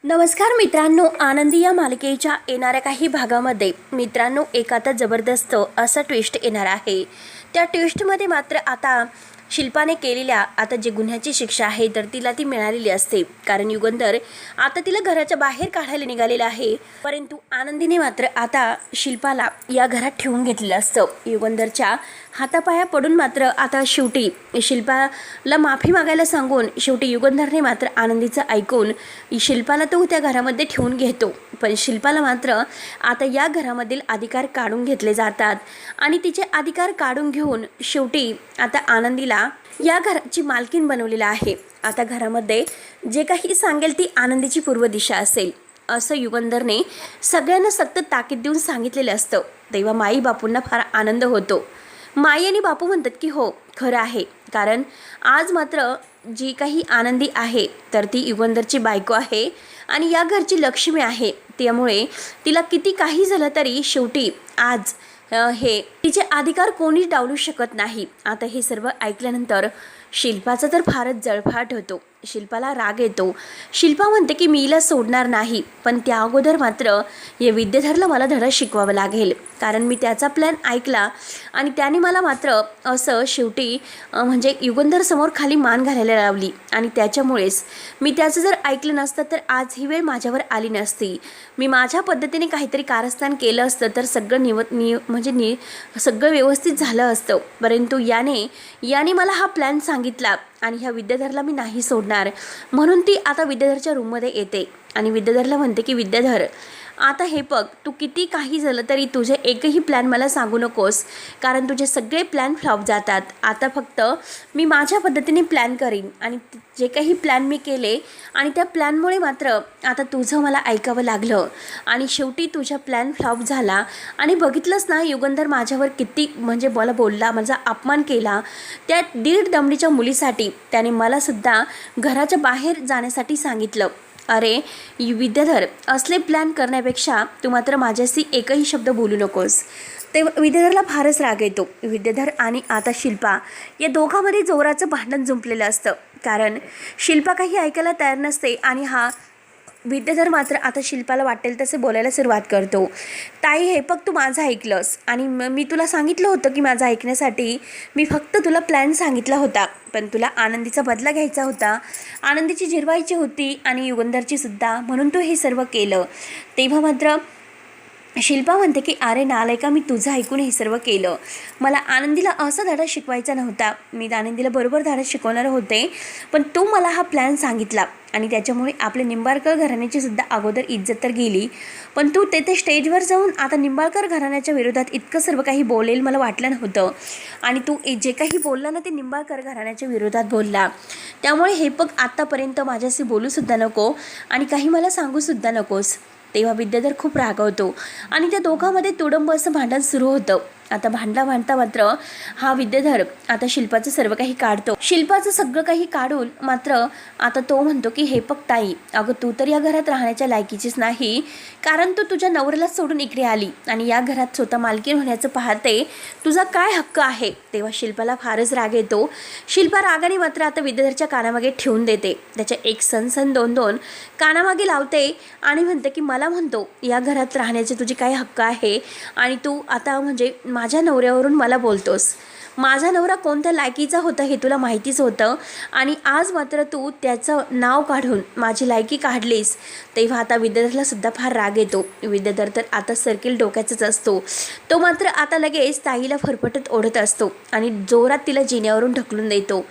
नमस्कार मित्रांनो, आनंदी या मालिकेच्या येणाऱ्या काही भागामध्ये मित्रांनो एक आता जबरदस्त असा ट्विस्ट येणार आहे। त्या ट्विस्टमध्ये मात्र आता शिल्पाने केलेल्या आता जे गुन्ह्याची शिक्षा आहे तर तिला ती मिळालेली असते, कारण युगंधर आता तिला घराच्या बाहेर काढायला निघालेला आहे। परंतु आनंदीने मात्र आता शिल्पाला या घरात ठेवून घेतलेलं असतं। युगंधरच्या हातापाया पडून मात्र आता शेवटी शिल्पाला माफी मागायला सांगून शेवटी युगंधरने मात्र आनंदीचं ऐकून शिल्पाला तो त्या घरामध्ये ठेवून घेतो। पण शिल्पाला मात्र आता या घरामधील अधिकार काढून घेतले जातात आणि तिचे अधिकार काढून घेऊन शेवटी आता आनंदीला या घराची मालकीण बनवलेला आहे। आता घरामध्ये जे काही सांगेल ती आनंदीची पूर्व दिशा असेल असं युगंधरने सगळ्यांना सक्त ताकीद देऊन सांगितलेलं असतं। तेव्हा माई बापूंना फार आनंद होतो। माई आणि बापू म्हणतात की हो खरं आहे, कारण आज मात्र जी काही आनंदी आहे तर ती युगंधरची बायको आहे आणि या घरची लक्ष्मी आहे। त्यामुळे तिला किती काही झालं तरी शेवटी आज हे तिचे अधिकार कोणीच डावलू शकत नाही। आता हे सर्व ऐकल्यानंतर शिल्पाचा तर फारच जळफाट होतो। शिल्पाला राग येतो। शिल्पा म्हणते की मी हिला सोडणार नाही, पण त्या अगोदर मात्र या विद्याधरला मला धडा शिकवावा लागेल, कारण मी त्याचा प्लॅन ऐकला आणि त्याने मला मात्र असं शेवटी म्हणजे युगंधर समोर खाली मान घालायला लावली आणि त्याच्यामुळेच मी त्याचं जर ऐकलं नसतं तर आज ही वेळ माझ्यावर आली नसती। मी माझ्या पद्धतीने काहीतरी कारस्थान केलं असतं तर सगळं सगळं व्यवस्थित झालं असतं। परंतु याने मला हा प्लॅन सांगितला आणि ह्या विद्याधरला मी नाही सोडणार, म्हणून ती आता विद्याधरच्या रूममध्ये येते आणि विद्याधरला म्हणते की विद्याधर आता हे बघ, तू किती काही झालं तरी तुझे एकही प्लॅन मला सांगू नकोस, कारण तुझे सगळे प्लॅन फ्लॉप जातात। आता फक्त मी माझ्या पद्धतीने प्लॅन करीन आणि जे काही प्लॅन मी केले आणि त्या प्लॅनमुळे मात्र आता तुझं मला ऐकावं लागलं आणि शेवटी तुझा प्लॅन फ्लॉप झाला। आणि बघितलंस ना युगंधर माझ्यावर किती म्हणजे मला बोलला, माझा अपमान केला। त्या 1.5 दमडीच्या मुलीसाठी त्याने मला सुद्धा घराच्या बाहेर जाण्यासाठी सांगितलं। अरे विद्याधर, असले प्लॅन करण्यापेक्षा तू मात्र माझ्याशी एकही शब्द बोलू नकोस। ते विद्याधरला फारच राग येतो। विद्याधर आणि आता शिल्पा या दोघांमध्ये जोराचं भांडण जुंपलेलं असतं, कारण शिल्पा काही ऐकायला तयार नसते आणि हा विद्याधर मात्र आता शिल्पाला वाटेल तसे बोलायला सुरुवात करतो। ताई हे फक्त तू माझं ऐकलंस आणि मी तुला सांगितलं होतं की माझं ऐकण्यासाठी मी फक्त तुला प्लॅन सांगितला होता, पण तुला आनंदीचा बदला घ्यायचा होता, आनंदीची जिरवायची होती आणि युगंधरची सुद्धा, म्हणून तू हे सर्व केलं। तेव्हा मात्र शिल्पा म्हणते की अरे नालायका, मी तुझं ऐकून हे सर्व केलं। मला आनंदीला असा धडा शिकवायचा नव्हता, मी आनंदीला बरोबर धडा शिकवणार होते, पण तू मला हा प्लॅन सांगितला आणि त्याच्यामुळे आपल्या निंबाळकर घराण्याची सुद्धा अगोदर इज्जत तर गेली, पण तू तेथे स्टेजवर जाऊन आता निंबाळकर घराण्याच्या विरोधात इतकं सर्व काही बोलेल मला वाटलं नव्हतं आणि तू जे काही बोलला ना ते निंबाळकर घराण्याच्या विरोधात बोलला। त्यामुळे हे बघ, आत्तापर्यंत माझ्याशी बोलूसुद्धा नको आणि काही मला सांगूसुद्धा नकोस। तेव्हा विद्याधर खूप रागावतो आणि त्या दोघांमध्ये तुडंब असं भांडण सुरू होतं। आता भांडता मात्र हा विद्याधर आता शिल्पाचं सर्व काही काढतो। शिल्पाचं सगळं काही काढून मात्र आता तो म्हणतो की हे बघ ताई, अगं तू तर या घरात राहण्याच्या लायकीचीच नाही, कारण तू तुझ्या नवऱ्याला सोडून इकडे आली आणि या घरात स्वतः मालकीण होण्याचं पाहते, तुझा काय हक्क आहे। तेव्हा शिल्पाला फारच राग येतो। शिल्पा रागाने मात्र आता विद्याधरच्या कानामागे ठेवून देते, त्याच्या एक सण 2 कानामागे लावते आणि म्हणते की मला म्हणतो या घरात राहण्याचे तुझे काय हक्क आहे आणि तू आता म्हणजे माझ्या नवऱ्यावरून मला बोलतोस। माझा नवरा कोणत्या लायकीचा होता हे तुला माहितीच होतं आणि आज मात्र तू त्याचं नाव काढून माझी लायकी काढलीस। तेव्हा आता विद्याधरला सुद्धा फार राग येतो। विद्याधर तर आता सर्किल डोक्याचाच असतो। तो मात्र आता लगेच ताईला फरफटत ओढत असतो आणि जोरात तिला जिन्यावरून ढकलून देतो।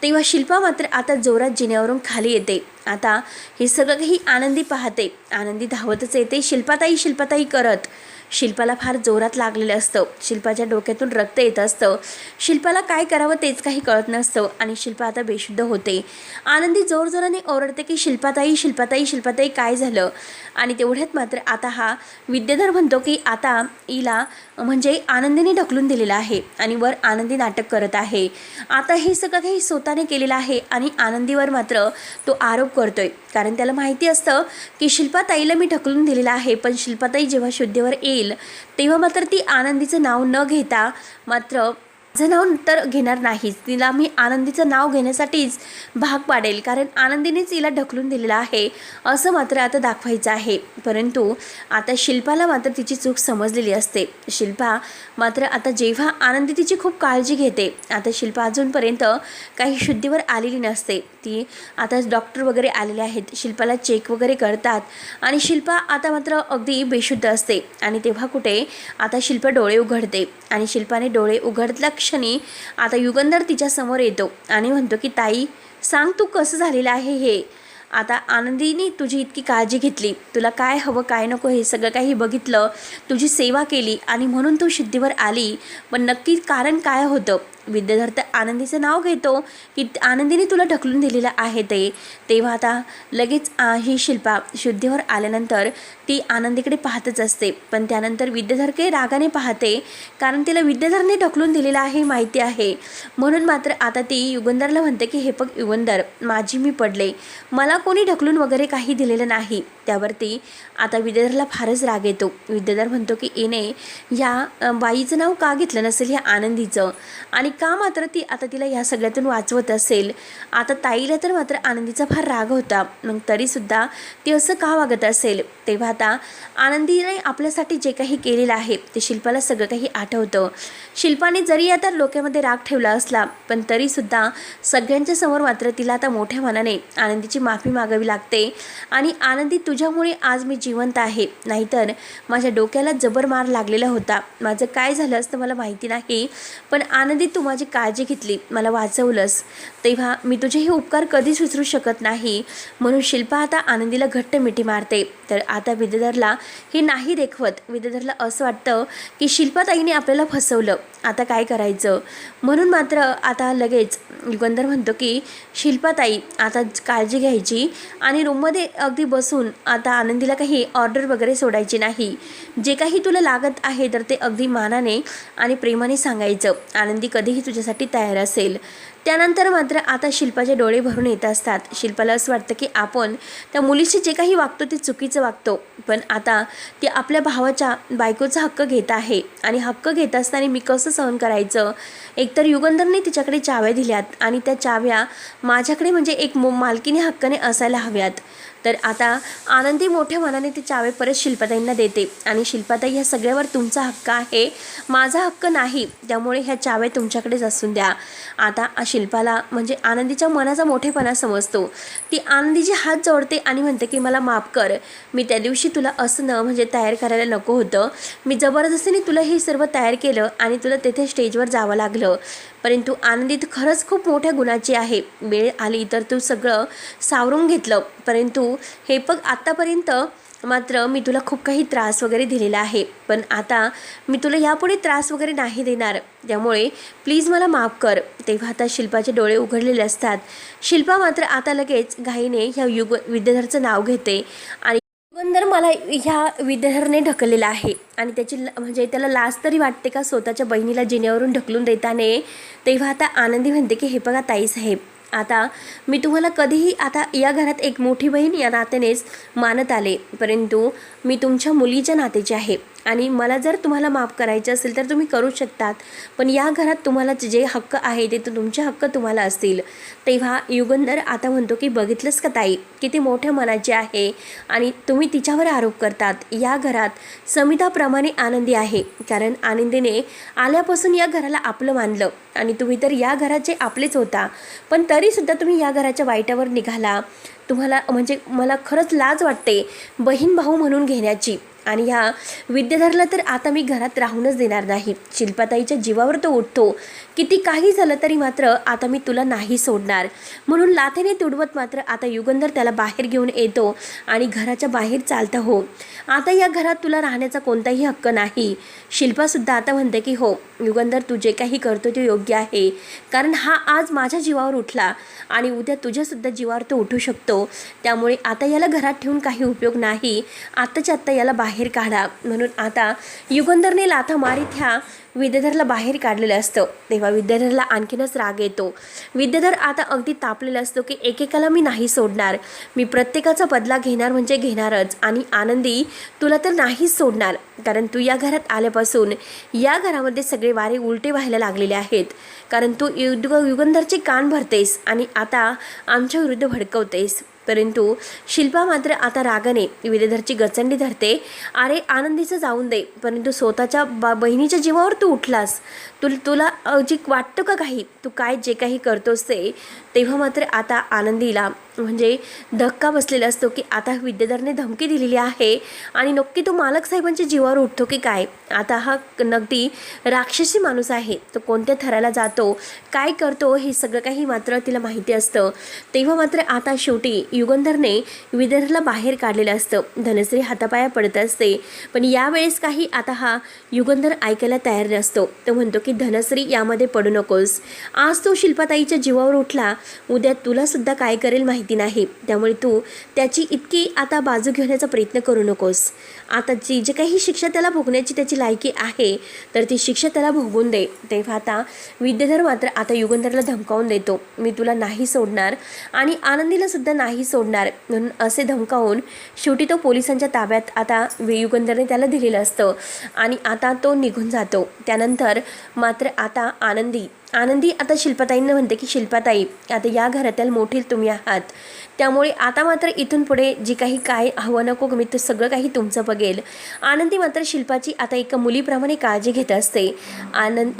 तेव्हा शिल्पा मात्र आता जोरात जिन्यावरून खाली येते। आता हे सगळं काही आनंदी पाहते। आनंदी धावतच येते शिल्पाताई करत। शिल्पाला फार जोरात लागलेलं असतं। शिल्पाच्या डोक्यातून रक्त येत असतं। शिल्पाला काय करावं तेच काही कळत नसतं आणि शिल्पा आता बेशुद्ध होते। आनंदी जोरजोराने ओरडते की शिल्पाताई काय झालं, आणि तेवढ्यात मात्र आता हा विद्याधर म्हणतो की आता हिला म्हणजे आनंदीने ढकलून दिलेला आहे आणि वर आनंदी नाटक करत आहे। आता हे सगळं काही स्वतःने केलेलं आहे आणि आनंदीवर मात्र तो आरोप करतोय, कारण त्याला माहिती असतं की शिल्पाताईला मी ढकलून दिलेलं आहे, पण शिल्पाताई जेव्हा शुद्धीवर येईल तेव्हा मात्र ती आनंदीचं नाव न घेता मात्र माझं नाव तर घेणार नाहीच, तिला मी आनंदीचं नाव घेण्यासाठीच भाग पाडेल, कारण आनंदीनेच तिला ढकलून दिलेलं आहे असं मात्र आता दाखवायचं आहे. परंतु आता शिल्पाला मात्र तिची चूक समजलेली असते. शिल्पा मात्र आता जेव्हा आनंदी तिची खूप काळजी घेते, आता शिल्पा अजूनपर्यंत काही शुद्धीवर आलेली नसते. ती आता डॉक्टर वगैरे आलेले आहेत, शिल्पाला चेक वगैरे करतात आणि शिल्पा आता मात्र अगदी बेशुद्ध असते. आणि तेव्हा कुठे आता शिल्पा डोळे उघडते आणि शिल्पाने डोळे उघडल्या क्षणी आता युगंधर तिच्या समोर येतो आणि म्हणतो की ताई, सांग तू कसं झालेलं आहे हे. आता आनंदीने तुझी इतकी काळजी घेतली, तुला काय हवं काय नको हे सगळं काही बघितलं, तुझी सेवा केली आणि म्हणून तू शुद्धीवर आली, पण नक्की कारण काय होतं. विद्याधर तर आनंदीचं नाव घेतो की आनंदीने तुला ढकलून दिलेलं आहे ते. तेव्हा आता लगेच ही शिल्पा शुद्धीवर आल्यानंतर ती आनंदीकडे पाहतच असते, पण त्यानंतर विद्याधर काही रागाने पाहते, कारण तिला विद्याधरने ढकलून दिलेलं आहे माहिती आहे. म्हणून मात्र आता ती युगंधरला म्हणते की हे बघ युगंधर, माझी मी पडले, मला कोणी ढकलून वगैरे काही दिलेलं नाही. त्यावरती आता विद्याधरला फारच राग येतो. विद्याधर म्हणतो की येणे ह्या बाईचं नाव का घेतलं नसेल ह्या आनंदीचं, आणि का मात्र ती आता तिला ह्या सगळ्यातून वाचवत असेल. आता ताईला तर मात्र आनंदीचा फार राग होता, मग तरीसुद्धा ती असं का वागत असेल. तेव्हा आता आनंदीने आपल्यासाठी जे काही केलेलं आहे ते शिल्पाला सगळं काही आठवतं. शिल्पाने जरी आता डोक्यामध्ये राग ठेवला असला, पण तरीसुद्धा सगळ्यांच्या समोर मात्र तिला आता मोठ्या मनाने आनंदीची माफी मागावी लागते. आणि आनंदी, तुझ्यामुळे आज मी जिवंत आहे, नाहीतर माझ्या डोक्याला जबर मार लागलेला होता, माझं काय झालं असतं मला माहिती नाही, पण आनंदी तू माझी काळजी घेतली, मला वाचवलंस, तेव्हा मी तुझे हे उपकार कधीच विसरू शकत नाही. म्हणून शिल्पा आता आनंदीला घट्ट मिठी मारते. तर आता विद्याधरला हे नाही देखवत. विद्याधरला असं वाटतं की शिल्पाताईने आपल्याला फसवलं, आता काय करायचं. म्हणून मात्र आता लगेच युगंधर म्हणतो की शिल्पाताई, आता काळजी घ्यायची आणि रूममध्ये अगदी बसून आता आनंदीला काही ऑर्डर वगैरे सोडायची नाही. जे काही तुला लागत आहे तर ते अगदी मानाने आणि प्रेमाने सांगायचं. आनंदी कधीही तुझ्यासाठी तयार असेल. त्यानंतर मात्र आता शिल्पाचे डोळे भरून येत असतात. शिल्पाला असं वाटतं की आपण त्या मुलीशी जे काही वागतो ते चुकीचं वागतो, पण आता ती आपल्या भावाच्या बायकोचा हक्क घेत आहे आणि हक्क घेत असताना मी कसं सहन करायचं. एकतर युगंधरने तिच्याकडे चाव्या दिल्यात आणि त्या चाव्या माझ्याकडे म्हणजे एक मालकीने हक्काने असायला हव्यात. तर आता आनंदी मोठ्या मनाने ते चावे परत शिल्पाताईंना देते आणि शिल्पाताई, ह्या सगळ्यावर तुमचा हक्क आहे, माझा हक्क नाही, त्यामुळे ह्या चाव्या तुमच्याकडेच असून द्या. आता शिल्पाला म्हणजे आनंदीच्या मनाचा मोठेपणा समजतो. ती आनंदीचे हात जोडते आणि म्हणते की मला माफ कर, मी त्या दिवशी तुला असं म्हणजे तयार करायला नको होतं, मी जबरदस्तीने तुला हे सर्व तयार केलं आणि तुला तेथे स्टेजवर जावं लागलं. परंतु आनंदी तू खरंच खूप मोठ्या गुणाची आहे, वेळ आली तर तू सगळं सावरून घेतलं, परंतु हे बघ आत्तापर्यंत मात्र मी तुला खूप काही त्रास वगैरे दिलेला आहे, पण आता मी तुला यापुढे त्रास वगैरे नाही देणार, त्यामुळे प्लीज मला माफ कर. तेव्हा आता शिल्पाचे डोळे उघडलेले असतात. शिल्पा मात्र आता लगेच घाईने ह्या विद्याधरचं नाव घेते आणि युगंधर, मला ह्या विद्याधरने ढकललेलं आहे आणि त्याची म्हणजे त्याला लाज तरी वाटते का स्वतःच्या बहिणीला जिन्यावरून ढकलून देताना. तेव्हा आता आनंदी म्हणते की हे बघा ताईसाहेब, आता मी तुम्हाला कधीही आता या घरात एक मोठी बहीण या नात्यानेच मानत आले, परंतु मी तुमच्या मुलीच्या नात्याची आहे आणि मला जर तुम्हाला माफ करायचं असेल तर तुम्ही करू शकतात, पण या घरात तुम्हाला जे हक्क आहे ते तुमचे हक्क तुम्हाला असतील. तेव्हा युगंधर आता म्हणतो की बघितलंच का ताई, किती मोठ्या मनाची आहे आणि तुम्ही तिच्यावर आरोप करतात. या घरात समिताप्रमाणे आनंदी आहे, कारण आनंदीने आल्यापासून या घराला आपलं मानलं आणि तुम्ही तर या घराचे आपलेच होता, पण तरीसुद्धा तुम्ही या घराच्या वाईटावर निघाला. तुम्हाला म्हणजे मला खरंच लाज वाटते बहीण भाऊ म्हणून घेण्याची. आणि ह्या विद्याधरला तर आता मी घरात राहूनच देणार नाही. शिल्पाताईच्या जीवावर तो उठतो, किती काही झालं तरी मात्र आता मी तुला नाही सोडणार. म्हणून लाथेने तुडवत मात्र आता युगंधर त्याला बाहेर घेऊन येतो आणि घराच्या बाहेर चालतं हो, आता या घरात तुला राहण्याचा कोणताही हक्क नाही. शिल्पासुद्धा आता म्हणते की हो युगंधर, तू जे काही करतो ते योग्य आहे, कारण हा आज माझ्या जीवावर उठला आणि उद्या तुझ्यासुद्धा जीवावर तो उठू शकतो, त्यामुळे आता याला घरात ठेवून काही उपयोग नाही. आत्ताच्या आत्ता याला बाहेर बाहेर काढा म्हणून आता युगंधरने लाथा मारीत ह्या विद्याधरला बाहेर काढलेलं असतं. तेव्हा विद्याधरला आणखीनच राग येतो. विद्याधर आता अगदी तापलेला असतो की एकेकाला मी नाही सोडणार, मी प्रत्येकाचा बदला घेणार म्हणजे घेणारच. आणि आनंदी तुला तर नाहीच सोडणार, कारण तू या घरात आल्यापासून या घरामध्ये सगळे वारे उलटे व्हायला लागलेले आहेत. कारण तू युगंधरचे कान भरतेस आणि आता आमच्या विरुद्ध भडकवतेस. परंतु शिल्पा मात्र आता रागाने विद्याधरची गचंडी धरते. अरे आनंदीचं जाऊन दे, परंतु स्वतःच्या बहिणीच्या जीवावर तू उठलास. तुला जी वाटतं का काही, तू काय जे काही करतोस ते. तेव्हा मात्र आता आनंदीला म्हणजे धक्का बसलेला असतो की आता विद्याधरने धमकी दिलेली आहे आणि नक्की तो मालक साहेबांच्या जीवावर उठतो की काय. आता हा नक्की राक्षसी माणूस आहे, तो कोणत्या थराला जातो, काय करतो हे सगळं काही मात्र तिला माहिती असतं. तेव्हा मात्र आता शेवटी युगंधरने विद्याधरला बाहेर काढलेलं असतं. धनश्री हातापाया पडत असते, पण यावेळेस काही आता हा युगंधर ऐकायला तयार नसतो. तो म्हणतो की धनश्री यामध्ये पडू नकोस. आज तो शिल्पाताईच्या जीवावर उठला, उद्या तुला सुद्धा काय करेल माहिती नाही. त्यामुळे तू त्याची इतकी आता बाजू घेण्याचा प्रयत्न करू नकोस. आता जे काही शिक्षा त्याला भोगण्याची त्याची लायकी आहे तर ती शिक्षा त्याला भोगून दे. तेव्हा आता विद्याधर मात्र आता युगंधरला धमकावून देतो, मी तुला नाही सोडणार आणि आनंदीला सुद्धा नाही सोडणार म्हणून असे धमकावून शेवटी तो पोलिसांच्या ताब्यात आता युगंधरने त्याला दिलेलं असतं आणि आता तो निघून जातो. त्यानंतर मात्र आता आनंदी आता शिल्पाताईंना म्हणते की शिल्पाताई, आता या घरातील मोठी तुम्ही आहात, त्यामुळे आता मात्र इथून पुढे जे काही काय हवं नको मी ते सगळं काही तुमचं बघेल. आनंदी मात्र शिल्पाची आता एका मुलीप्रमाणे काळजी घेत असते.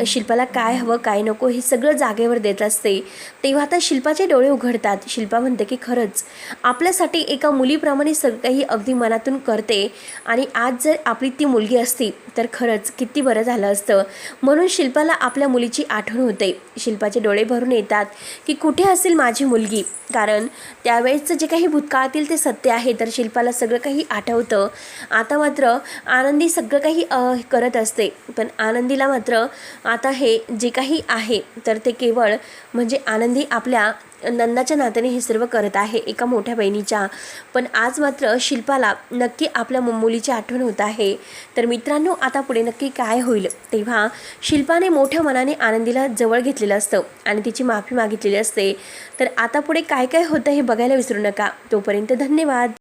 शिल्पाला काय हवं काय नको हे सगळं जागेवर देत असते. तेव्हा आता शिल्पाचे डोळे उघडतात. शिल्पा म्हणते की खरंच आपल्यासाठी एका मुलीप्रमाणे सगळं काही अगदी मनातून करते आणि आज जर आपली ती मुलगी असती तर खरंच किती बरं झालं असतं. म्हणून शिल्पाला आपल्या मुलीची आठवण होते. शिल्पाचे डोळे भरून येतात की कुठे असेल माझी मुलगी, कारण त्यावेळेचं जे काही भूतकाळातील ते सत्य आहे तर शिल्पाला सगळं काही आठवतं. आता मात्र आनंदी सगळं काही करत असते, पण आनंदीला मात्र आता हे जे काही आहे तर ते केवळ म्हणजे आनंदी आपल्या नंदाच्या नात्याने हे सर्व करत आहे, एका मोठ्या बहिणीच्या. पण आज मात्र शिल्पाला नक्की आपल्या मुलीची आठवण होत आहे. तर मित्रांनो, आता पुढे नक्की काय होईल. तेव्हा शिल्पाने मोठ्या मनाने आनंदीला जवळ घेतलेलं असतं आणि तिची माफी मागितलेली असते. तर आता पुढे काय काय होतं हे बघायला विसरू नका. तोपर्यंत धन्यवाद.